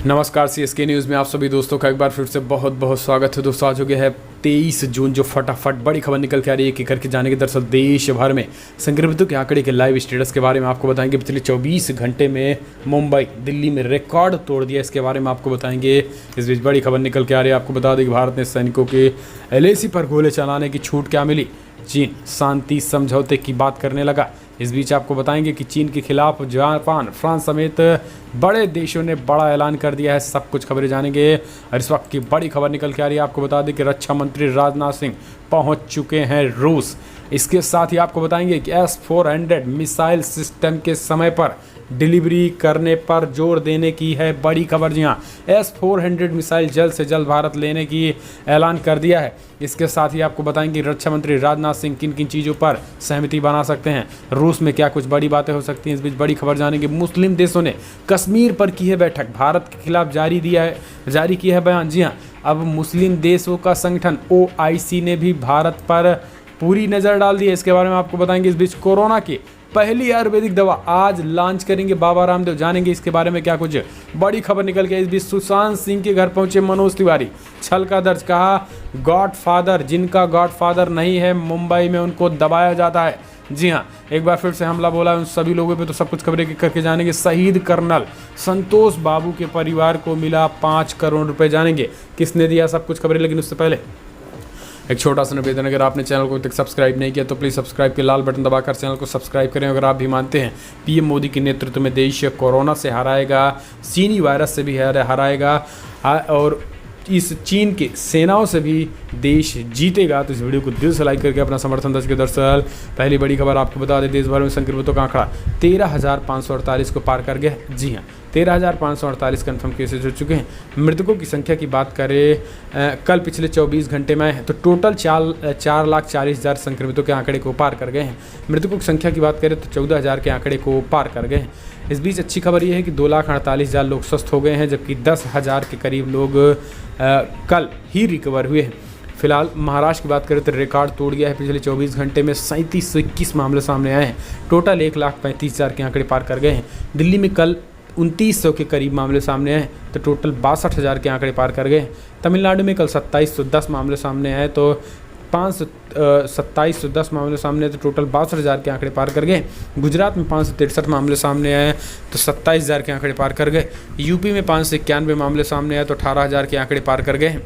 नमस्कार, CSK news में आप सभी दोस्तों का एक बार फिर से बहुत बहुत स्वागत है। दोस्तों आज हो गया है 23 जून, जो फटाफट बड़ी खबर निकल के आ रही है कि करके जाने के दरअसल देश भर में संक्रमितों के आंकड़े के लाइव स्टेटस के बारे में आपको बताएंगे। पिछले 24 घंटे में मुंबई, दिल्ली में रिकॉर्ड तोड़ दिया, इसके बारे में आपको बताएंगे। इस बीच बड़ी खबर निकल के आ रही है, आपको बता दें कि भारत ने सैनिकों के LAC पर गोले चलाने की छूट क्या मिली। चीन शांति समझौते की बात करने लगा। इस बीच आपको बताएंगे कि चीन के खिलाफ जापान, फ्रांस समेत बड़े देशों ने बड़ा ऐलान कर दिया है। सब कुछ खबरें जानेंगे और इस वक्त की बड़ी खबर निकल के आ रही है, आपको बता दें कि रक्षा मंत्री राजनाथ सिंह पहुंच चुके हैं रूस। इसके साथ ही आपको बताएंगे कि S-400 मिसाइल सिस्टम के समय पर डिलीवरी करने पर जोर देने की है बड़ी खबर। जी हाँ, S-400 मिसाइल जल्द से जल्द भारत लेने की ऐलान कर दिया है। इसके साथ ही आपको बताएंगे रक्षा मंत्री राजनाथ सिंह किन किन चीज़ों पर सहमति बना सकते हैं, रूस में क्या कुछ बड़ी बातें हो सकती हैं। इस बीच बड़ी खबर जानेंगे, मुस्लिम देशों ने कश्मीर पर की है बैठक, भारत के खिलाफ जारी किया है बयान। जी हाँ, अब मुस्लिम देशों का संगठन OIC ने भी भारत पर पूरी नज़र डाल दी है। इसके बारे में आपको बताएंगे। इस बीच कोरोना की पहली आयुर्वेदिक दवा आज लॉन्च करेंगे बाबा रामदेव, जानेंगे इसके बारे में क्या कुछ बड़ी खबर निकल के। इस बीच सुशांत सिंह के घर पहुंचे मनोज तिवारी, छल का दर्ज, कहा गॉडफादर जिनका गॉडफादर नहीं है मुंबई में उनको दबाया जाता है। जी हाँ, एक बार फिर से हमला बोला उन सभी लोगों पे, तो सब कुछ खबरें करके जानेंगे। शहीद कर्नल संतोष बाबू के परिवार को मिला 5 करोड़ रुपए, जानेंगे किसने दिया, सब कुछ खबरें। लेकिन उससे पहले एक छोटा सा निवेदन, अगर आपने चैनल को अभी तक सब्सक्राइब नहीं किया तो प्लीज़ सब्सक्राइब के लाल बटन दबाकर चैनल को सब्सक्राइब करें। अगर आप भी मानते हैं PM मोदी के नेतृत्व में देश कोरोना से हराएगा, चीनी वायरस से भी हराएगा और इस चीन के सेनाओं से भी देश जीतेगा, तो इस वीडियो को दिल से लाइक करके अपना समर्थन दर्ज करें। दरअसल पहली बड़ी खबर आपको बता दें, देश भर में संक्रमितों का आंकड़ा 13,548 को पार कर गया। जी हाँ, 13,548 कन्फर्म केसेज हो चुके हैं। मृतकों की संख्या की बात करें, कल पिछले 24 घंटे में तो टोटल 4,40,000 संक्रमितों के आंकड़े को पार कर गए हैं। मृतकों की संख्या की बात करें तो 14,000 के आंकड़े को पार कर गए हैं। इस बीच अच्छी खबर यह है कि 2,48,000 लोग स्वस्थ हो गए हैं, जबकि 10,000 के करीब लोग कल ही रिकवर हुए हैं। फिलहाल महाराष्ट्र की बात करें तो रिकॉर्ड तोड़ गया है। पिछले 24 घंटे में 3721 मामले सामने आए हैं, टोटल 1,35,000 के आंकड़े पार कर गए हैं। दिल्ली में कल 2900 के करीब मामले सामने आए तो टोटल 62,000 के आंकड़े पार कर गए हैं। तमिलनाडु में कल 2710 मामले सामने आए तो 2710 मामले सामने आए तो टोटल 62,000 के आंकड़े पार कर गए। गुजरात में 563 मामले सामने आए तो 27,000 के आंकड़े पार कर गए। यूपी में 591 मामले सामने आए तो 18,000 के आंकड़े पार कर गए।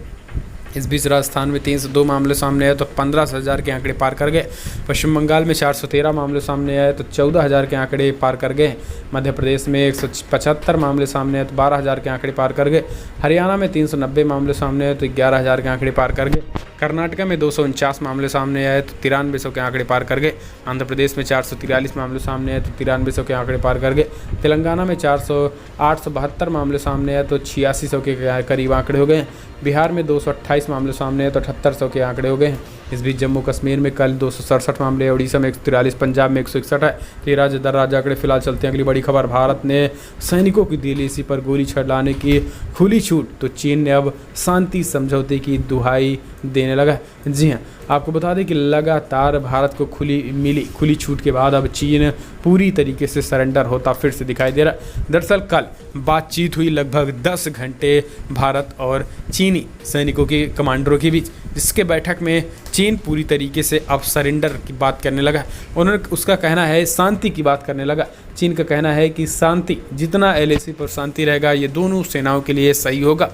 इस बीच राजस्थान में 302 मामले सामने आए तो 15,000 के आंकड़े पार कर गए। पश्चिम बंगाल में 413 मामले सामने आए तो 14,000 के आंकड़े पार कर गए। मध्य प्रदेश में 175 मामले सामने आए तो 12,000 के आंकड़े पार कर गए। हरियाणा में 390 मामले सामने आए तो 11,000 के आंकड़े पार कर गए। कर्नाटक में 249 मामले सामने आए तो 9300 के आंकड़े पार कर गए। आंध्र प्रदेश में 443 मामले सामने आए तो 9300 के आंकड़े पार कर गए। तेलंगाना में 872 मामले सामने आए तो 8600 के करीब आंकड़े हो गए। बिहार में 228 मामले सामने आए तो 7800 के आंकड़े हो गए हैं। इस बीच जम्मू कश्मीर में कल 267 मामले, उड़ीसा में 143, पंजाब में 161 है। ये राज्य दर राज्य आंकड़े फिलहाल चलते हैं। अगली बड़ी खबर, भारत ने सैनिकों की LAC पर गोली चलाने की खुली छूट, तो चीन ने अब शांति समझौते की दुहाई देने लगा। जी हाँ, आपको बता दें कि लगातार भारत को खुली छूट के बाद अब चीन पूरी तरीके से सरेंडर होता फिर से दिखाई दे रहा है। दरअसल कल बातचीत हुई लगभग 10 घंटे भारत और चीनी सैनिकों के कमांडरों के बीच, जिसके बैठक में चीन पूरी तरीके से अब सरेंडर की बात करने लगा। उसका कहना है शांति की बात करने लगा। चीन का कहना है कि शांति, जितना LAC पर शांति रहेगा ये दोनों सेनाओं के लिए सही होगा।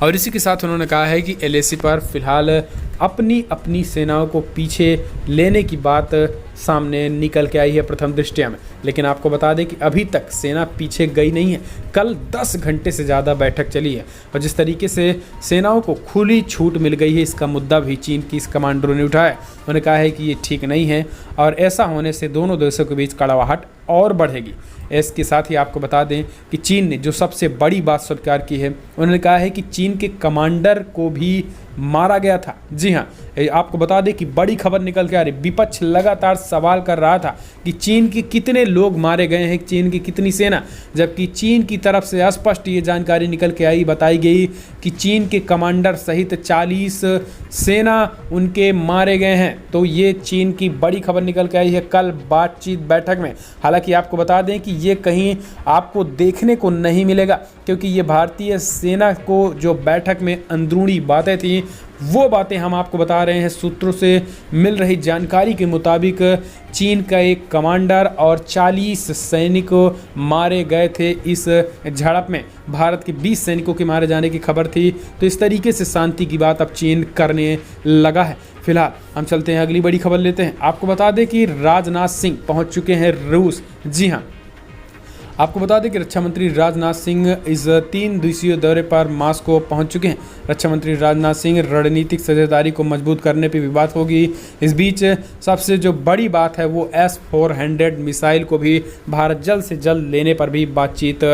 और इसी के साथ उन्होंने कहा है कि LAC पर फिलहाल अपनी सेनाओं को पीछे लेने की बात सामने निकल के आई है प्रथम दृष्टया में। लेकिन आपको बता दें कि अभी तक सेना पीछे गई नहीं है। कल 10 घंटे से ज़्यादा बैठक चली है और जिस तरीके से सेनाओं को खुली छूट मिल गई है, इसका मुद्दा भी चीन की इस कमांडरों ने उठाया। उन्होंने कहा है कि ये ठीक नहीं है और ऐसा होने से दोनों देशों के बीच कड़वाहट और बढ़ेगी। इसके साथ ही आपको बता दें कि चीन ने जो सबसे बड़ी बात स्वीकार की है, उन्होंने कहा है कि चीन के कमांडर को भी मारा गया था। जी हाँ, आपको बता दें कि बड़ी खबर निकल के आ रही, विपक्ष लगातार सवाल कर रहा था कि चीन के कितने लोग मारे गए हैं, चीन की कितनी सेना, जबकि चीन की तरफ से स्पष्ट ये जानकारी निकल के आई, बताई गई कि चीन के कमांडर सहित 40 सेना उनके मारे गए हैं। तो ये चीन की बड़ी खबर निकल के आई है कल बातचीत बैठक में। हालांकि आपको बता दें कि ये कहीं आपको देखने को नहीं मिलेगा, क्योंकि ये भारतीय सेना को जो बैठक में अंदरूनी बातें थी वो बातें हम आपको बता रहे हैं। सूत्रों से मिल रही जानकारी के मुताबिक चीन का एक कमांडर और 40 सैनिक मारे गए थे इस झड़प में। भारत के 20 सैनिकों के मारे जाने की खबर थी। तो इस तरीके से शांति की बात अब चीन करने लगा है। फिलहाल हम चलते हैं अगली बड़ी खबर लेते हैं। आपको बता दें कि राजनाथ सिंह पहुंच चुके हैं रूस। जी हाँ, आपको बता दें कि रक्षा मंत्री राजनाथ सिंह इस 3 दिवसीय दौरे पर मॉस्को पहुंच चुके हैं। रक्षा मंत्री राजनाथ सिंह रणनीतिक साझेदारी को मजबूत करने पर भी बात होगी। इस बीच सबसे जो बड़ी बात है वो S-400 मिसाइल को भी भारत जल्द से जल्द लेने पर भी बातचीत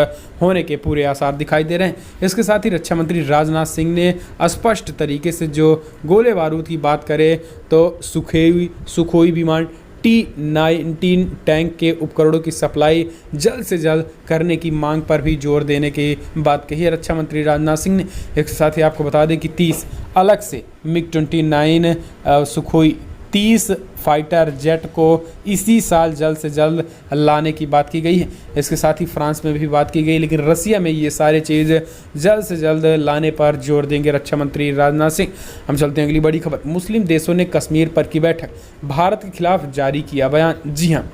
होने के पूरे आसार दिखाई दे रहे हैं। इसके साथ ही रक्षा मंत्री राजनाथ सिंह ने स्पष्ट तरीके से जो गोले बारूद की बात करें तो सुखोई विमान T-19 टैंक के उपकरणों की सप्लाई जल्द से जल्द करने की मांग पर भी जोर देने की बात कही है रक्षा मंत्री राजनाथ सिंह ने। एक साथ ही आपको बता दें कि 30 अलग से MiG-29 सुखोई 30 फाइटर जेट को इसी साल जल्द से जल्द लाने की बात की गई है। इसके साथ ही फ्रांस में भी बात की गई, लेकिन रसिया में ये सारे चीज़ जल्द से जल्द लाने पर जोर देंगे रक्षा मंत्री राजनाथ सिंह। हम चलते हैं अगली बड़ी खबर। मुस्लिम देशों ने कश्मीर पर की बैठक, भारत के खिलाफ जारी किया बयान। जी हाँ,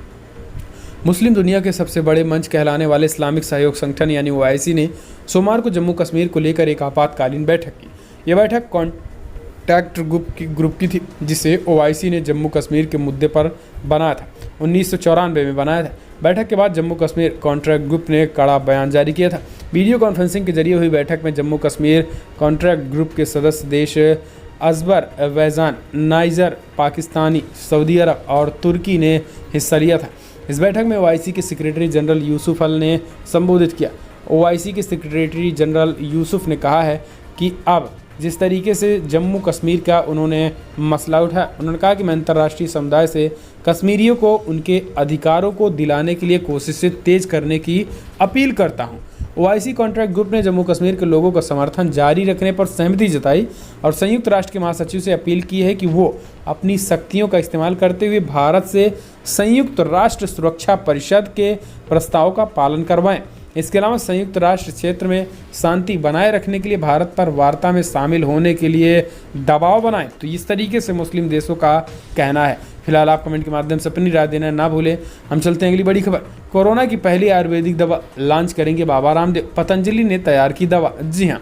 मुस्लिम दुनिया के सबसे बड़े मंच कहलाने वाले इस्लामिक सहयोग संगठन यानी OIC ने सोमवार को जम्मू कश्मीर को लेकर एक आपातकालीन बैठक की। यह बैठक कॉन्टैक्ट ग्रुप की थी, जिसे OIC ने जम्मू कश्मीर के मुद्दे पर बनाया था। 1994 में बनाया था। बैठक के बाद जम्मू कश्मीर कॉन्ट्रैक्ट ग्रुप ने कड़ा बयान जारी किया था। वीडियो कॉन्फ्रेंसिंग के जरिए हुई बैठक में जम्मू कश्मीर कॉन्ट्रैक्ट ग्रुप के सदस्य देश अज़रबैजान, नाइजर, पाकिस्तानी, सऊदी अरब और तुर्की ने हिस्सा लिया था। इस बैठक में OIC के सेक्रेटरी जनरल यूसुफ अल ने संबोधित किया। OIC के सेक्रेटरी जनरल यूसुफ ने कहा है कि अब जिस तरीके से जम्मू कश्मीर का उन्होंने मसला उठाया, उन्होंने कहा कि मैं अंतर्राष्ट्रीय समुदाय से कश्मीरियों को उनके अधिकारों को दिलाने के लिए कोशिशें तेज करने की अपील करता हूं। OIC कॉन्ट्रैक्ट ग्रुप ने जम्मू कश्मीर के लोगों का समर्थन जारी रखने पर सहमति जताई और संयुक्त राष्ट्र के महासचिव से अपील की है कि वो अपनी शक्तियों का इस्तेमाल करते हुए भारत से संयुक्त राष्ट्र सुरक्षा परिषद के प्रस्ताव का पालन करवाएं। इसके अलावा संयुक्त राष्ट्र क्षेत्र में शांति बनाए रखने के लिए भारत पर वार्ता में शामिल होने के लिए दबाव बनाएं। तो इस तरीके से मुस्लिम देशों का कहना है। फिलहाल आप कमेंट के माध्यम से अपनी राय देना ना भूलें। हम चलते हैं अगली बड़ी खबर। कोरोना की पहली आयुर्वेदिक दवा लॉन्च करेंगे बाबा रामदेव, पतंजलि ने तैयार की दवा। जी हाँ,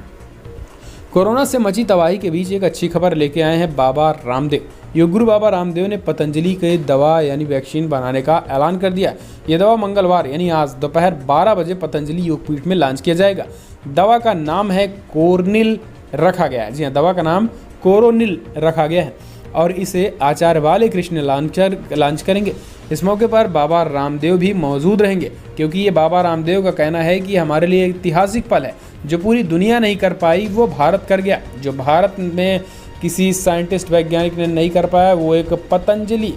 कोरोना से मची तबाही के बीच एक अच्छी खबर लेके आए हैं बाबा रामदेव। योग गुरु बाबा रामदेव ने पतंजलि के दवा यानी वैक्सीन बनाने का ऐलान कर दिया। यह दवा मंगलवार यानी आज दोपहर 12 बजे पतंजलि योगपीठ में लॉन्च किया जाएगा। दवा का नाम है कोरोनिल रखा गया है। जी हाँ, दवा का नाम कोरोनिल रखा गया है और इसे आचार्य बालकृष्ण लॉन्च करेंगे। इस मौके पर बाबा रामदेव भी मौजूद रहेंगे, क्योंकि ये बाबा रामदेव का कहना है कि हमारे लिए ऐतिहासिक पल है। जो पूरी दुनिया नहीं कर पाई वो भारत कर गया। जो भारत में किसी साइंटिस्ट वैज्ञानिक ने नहीं कर पाया वो एक पतंजलि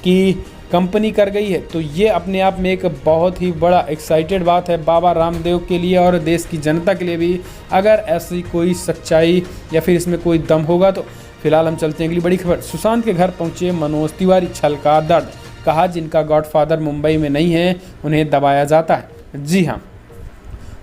की कंपनी कर गई है। तो ये अपने आप में एक बहुत ही बड़ा एक्साइटेड बात है बाबा रामदेव के लिए और देश की जनता के लिए भी, अगर ऐसी कोई सच्चाई या फिर इसमें कोई दम होगा तो। फिलहाल हम चलते हैं अगली बड़ी खबर। सुशांत के घर पहुंचे मनोज तिवारी, छलका दर्द, कहा जिनका गॉडफादर मुंबई में नहीं है उन्हें दबाया जाता है। जी हाँ,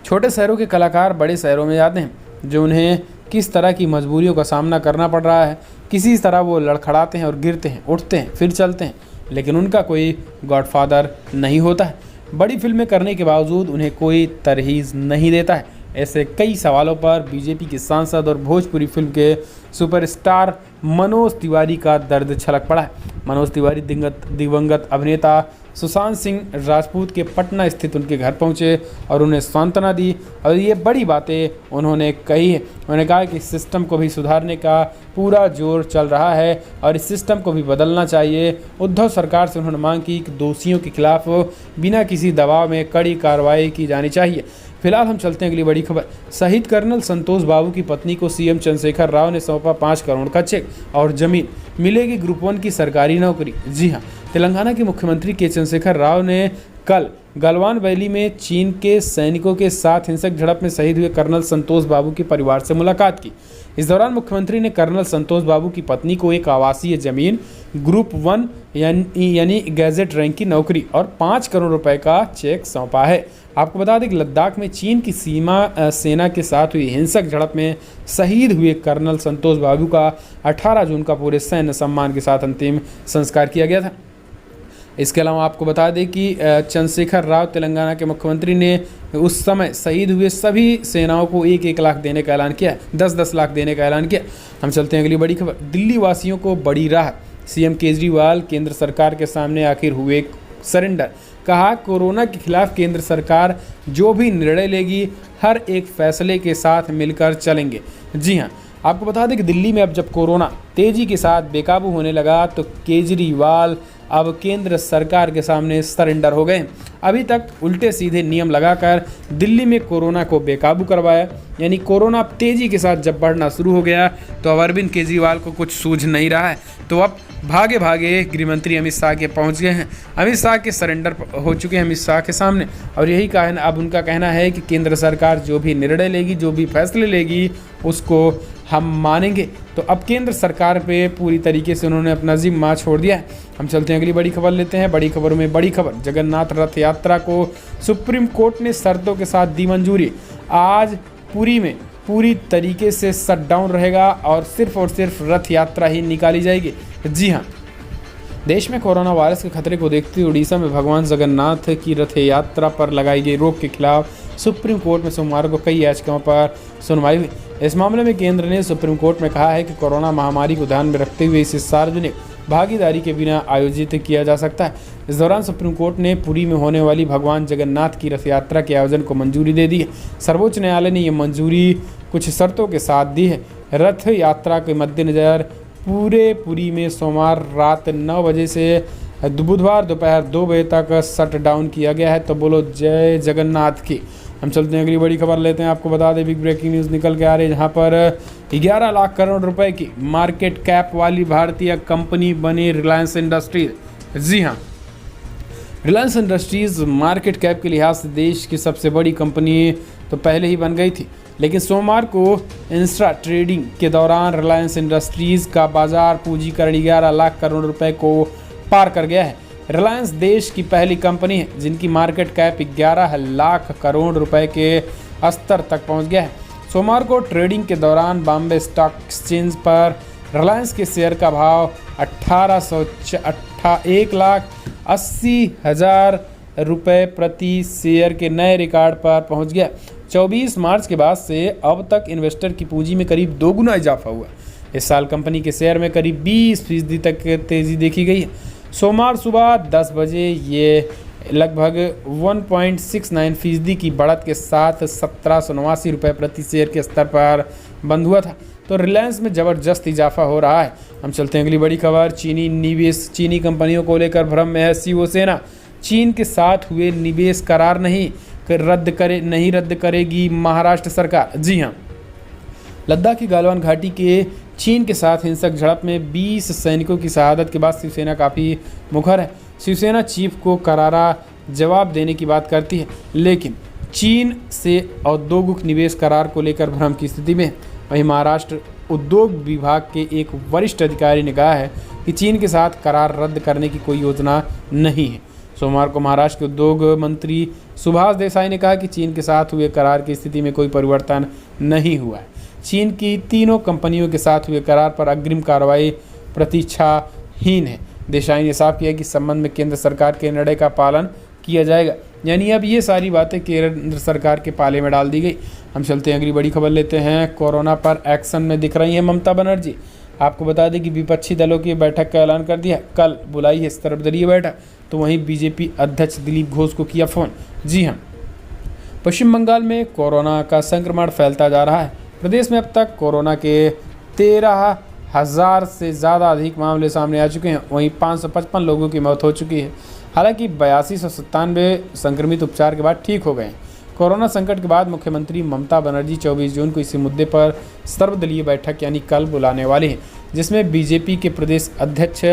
छोटे शहरों के कलाकार बड़े शहरों में जाते हैं, जो उन्हें किस तरह की मजबूरियों का सामना करना पड़ रहा है, किसी तरह वो लड़खड़ाते हैं और गिरते हैं, उठते हैं, फिर चलते हैं, लेकिन उनका कोई गॉडफादर नहीं होता है। बड़ी फिल्में करने के बावजूद उन्हें कोई तरहीज़ नहीं देता है। ऐसे कई सवालों पर बीजेपी के सांसद और भोजपुरी फिल्म के सुपरस्टार मनोज तिवारी का दर्द छलक पड़ा है। मनोज तिवारी दिवंगत अभिनेता सुशांत सिंह राजपूत के पटना स्थित उनके घर पहुंचे और उन्हें सांत्वना दी और ये बड़ी बातें उन्होंने कही है। उन्होंने कहा कि इस सिस्टम को भी सुधारने का पूरा जोर चल रहा है और इस सिस्टम को भी बदलना चाहिए। उद्धव सरकार से उन्होंने मांग की कि दोषियों के खिलाफ बिना किसी दबाव में कड़ी कार्रवाई की जानी चाहिए। फिलहाल हम चलते हैं अगली बड़ी खबर। शहीद कर्नल संतोष बाबू की पत्नी को सीएम चंद्रशेखर राव ने सौंपा 5 करोड़ का चेक और जमीन, मिलेगी ग्रुप 1 की सरकारी नौकरी। जी हां, तेलंगाना के मुख्यमंत्री के चंद्रशेखर राव ने कल गलवान वैली में चीन के सैनिकों के साथ हिंसक झड़प में शहीद हुए कर्नल संतोष बाबू के परिवार से मुलाकात की। इस दौरान मुख्यमंत्री ने कर्नल संतोष बाबू की पत्नी को एक आवासीय जमीन, ग्रुप 1 यानी गैजेट रैंक की नौकरी और 5 करोड़ रुपए का चेक सौंपा है। आपको बता दें कि लद्दाख में चीन की सीमा सेना के साथ हुई हिंसक झड़प में शहीद हुए कर्नल संतोष बाबू का 18 जून का पूरे सैन्य सम्मान के साथ अंतिम संस्कार किया गया था। इसके अलावा आपको बता दें कि चंद्रशेखर राव तेलंगाना के मुख्यमंत्री ने उस समय शहीद हुए सभी सेनाओं को 1-1 लाख देने का ऐलान किया, 10-10 लाख देने का ऐलान किया। हम चलते हैं अगली बड़ी खबर। दिल्ली वासियों को बड़ी राहत, सीएम केजरीवाल केंद्र सरकार के सामने आखिर हुए सरेंडर। कहा, कोरोना के खिलाफ केंद्र सरकार जो भी निर्णय लेगी हर एक फैसले के साथ मिलकर चलेंगे। जी हाँ, आपको बता दें कि दिल्ली में अब जब कोरोना तेजी के साथ बेकाबू होने लगा तो केजरीवाल अब केंद्र सरकार के सामने सरेंडर हो गए। अभी तक उल्टे सीधे नियम लगाकर दिल्ली में कोरोना को बेकाबू करवाया, यानी कोरोना तेजी के साथ जब बढ़ना शुरू हो गया तो अब अरविंद केजरीवाल को कुछ सूझ नहीं रहा है, तो अब भागे भागे गृहमंत्री अमित शाह के पहुंच गए हैं। अमित शाह के सरेंडर हो चुके हैं अमित शाह के सामने, और यही कहना अब उनका कहना है कि केंद्र सरकार जो भी निर्णय लेगी, जो भी फैसले लेगी, उसको हम मानेंगे। तो अब केंद्र सरकार पे पूरी तरीके से उन्होंने अपना जिम्मा छोड़ दिया है। हम चलते हैं अगली बड़ी खबर लेते हैं। बड़ी खबरों में बड़ी खबर, जगन्नाथ रथ यात्रा को सुप्रीम कोर्ट ने शर्तों के साथ दी मंजूरी। आज पुरी में पूरी तरीके से शटडाउन रहेगा और सिर्फ रथ यात्रा ही निकाली जाएगी। जी हाँ, देश में कोरोना वायरस के खतरे को देखते हुए उड़ीसा में भगवान जगन्नाथ की रथ यात्रा पर लगाई गई रोक के खिलाफ सुप्रीम कोर्ट में सोमवार को कई याचिकाओं पर सुनवाई हुई। इस मामले में केंद्र ने सुप्रीम कोर्ट में कहा है कि कोरोना महामारी को ध्यान में रखते हुए इसे सार्वजनिक भागीदारी के बिना आयोजित किया जा सकता है। इस दौरान सुप्रीम कोर्ट ने पुरी में होने वाली भगवान जगन्नाथ की रथ यात्रा के आयोजन को मंजूरी दे दी है। सर्वोच्च न्यायालय ने यह मंजूरी कुछ शर्तों के साथ दी है। रथ यात्रा के मद्देनजर पूरे पुरी में सोमवार रात 9 बजे से बुधवार दोपहर 2 बजे तक शट डाउन किया गया है। तो बोलो जय जगन्नाथ की। हम चलते हैं अगली बड़ी खबर लेते हैं। आपको बता दें बिग ब्रेकिंग न्यूज़ निकल के आ रही है, जहां पर 11 लाख करोड़ रुपए की मार्केट कैप वाली भारतीय कंपनी बनी रिलायंस इंडस्ट्रीज। जी हां, रिलायंस इंडस्ट्रीज मार्केट कैप के लिहाज से देश की सबसे बड़ी कंपनी तो पहले ही बन गई थी, लेकिन सोमवार को इंस्ट्रा ट्रेडिंग के दौरान रिलायंस इंडस्ट्रीज का बाजार पूंजीकरण 11 लाख करोड़ रुपए को पार कर गया है। रिलायंस देश की पहली कंपनी है जिनकी मार्केट कैप 11 लाख करोड़ रुपए के स्तर तक पहुंच गया है। सोमवार को ट्रेडिंग के दौरान बॉम्बे स्टॉक एक्सचेंज पर रिलायंस के शेयर का भाव 1,80,000 रुपये प्रति शेयर के नए रिकॉर्ड पर पहुंच गया। 24 मार्च के बाद से अब तक इन्वेस्टर की पूंजी में करीब 2 गुना इजाफा हुआ। इस साल कंपनी के शेयर में करीब 20% तक तेजी देखी गई है। सोमवार सुबह 10 बजे ये लगभग 1.69% की बढ़त के साथ 1789 रुपये प्रति शेयर के स्तर पर बंद हुआ था। तो रिलायंस में ज़बरदस्त इजाफा हो रहा है। हम चलते हैं अगली बड़ी खबर। चीनी निवेश, चीनी कंपनियों को लेकर भ्रम में है शिवसेना। चीन के साथ हुए निवेश करार नहीं रद्द करेगी महाराष्ट्र सरकार। जी हाँ, लद्दाख की गालवान घाटी के चीन के साथ हिंसक झड़प में 20 सैनिकों की शहादत के बाद शिवसेना काफ़ी मुखर है। शिवसेना चीफ को करारा जवाब देने की बात करती है, लेकिन चीन से औद्योगिक निवेश करार को लेकर भ्रम की स्थिति में है। वहीं महाराष्ट्र उद्योग विभाग के एक वरिष्ठ अधिकारी ने कहा है कि चीन के साथ करार रद्द करने की कोई योजना नहीं है। सोमवार को महाराष्ट्र के उद्योग मंत्री सुभाष देसाई ने कहा कि चीन के साथ हुए करार की स्थिति में कोई परिवर्तन नहीं हुआ है। चीन की तीनों कंपनियों के साथ हुए करार पर अग्रिम कार्रवाई प्रतीक्षाहीन है। देसाई ने साफ किया कि संबंध में केंद्र सरकार के निर्णय का पालन किया जाएगा, यानी अब ये सारी बातें केंद्र सरकार के पाले में डाल दी गई। हम चलते हैं अगली बड़ी खबर लेते हैं। कोरोना पर एक्शन में दिख रही हैं ममता बनर्जी। आपको बता दें कि विपक्षी दलों की बैठक का ऐलान कर दिया, कल बुलाई है सर्वदलीय बैठक। तो वहीं बीजेपी अध्यक्ष दिलीप घोष को किया फोन। जी हाँ, पश्चिम बंगाल में कोरोना का संक्रमण फैलता जा रहा है। प्रदेश में अब तक कोरोना के 13,000 से ज़्यादा अधिक मामले सामने आ चुके हैं। वहीं 555 लोगों की मौत हो चुकी है। हालांकि 8297 संक्रमित उपचार के बाद ठीक हो गए हैं। कोरोना संकट के बाद मुख्यमंत्री ममता बनर्जी 24 जून को इसी मुद्दे पर सर्वदलीय बैठक यानी कल बुलाने वाले हैं, जिसमें बीजेपी के प्रदेश अध्यक्ष,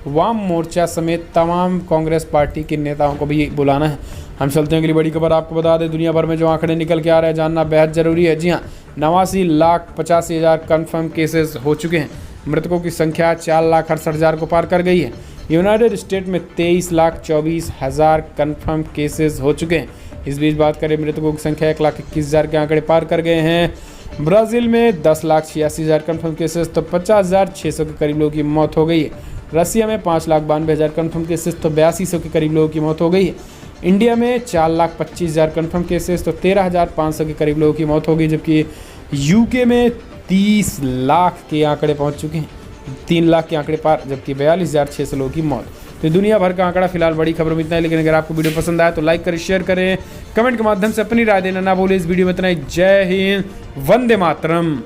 वाम मोर्चा समेत तमाम कांग्रेस पार्टी के नेताओं को भी बुलाना है। हम चलते हैं अगली बड़ी खबर। आपको बता दें, दुनिया भर में जो आंकड़े निकल के आ रहे हैं जानना बेहद जरूरी है। जी हाँ, 89,85,000 कन्फर्म केसेस हो चुके हैं। मृतकों की संख्या 4,68,000 को पार कर गई है। यूनाइटेड स्टेट में 23,24,000 कन्फर्म केसेस हो चुके हैं। इस बीच बात करें, मृतकों की संख्या 1,21,000 के आंकड़े पार कर गए हैं। ब्राज़ील में 10,86,000 कन्फर्म केसेस तो 50,600 के करीब लोगों की मौत हो गई है। रसिया में 5,92,000 कन्फर्म केसेस तो 8200 के करीब लोगों की मौत हो गई है। इंडिया में 4,25,000 कन्फर्म केसेस तो 13,500 के करीब लोगों की मौत हो गई, जबकि यूके में 30 लाख के आंकड़े पहुंच चुके हैं, 3 लाख के आंकड़े पार, जबकि 42,600 लोगों की मौत। तो दुनिया भर का आंकड़ा फिलहाल बड़ी खबरों में इतना है, लेकिन अगर आपको वीडियो पसंद आया तो लाइक करें, शेयर करें, कमेंट के माध्यम से अपनी राय देना ना भूलें। इस वीडियो में इतना ही। जय हिंद, वंदे मातरम।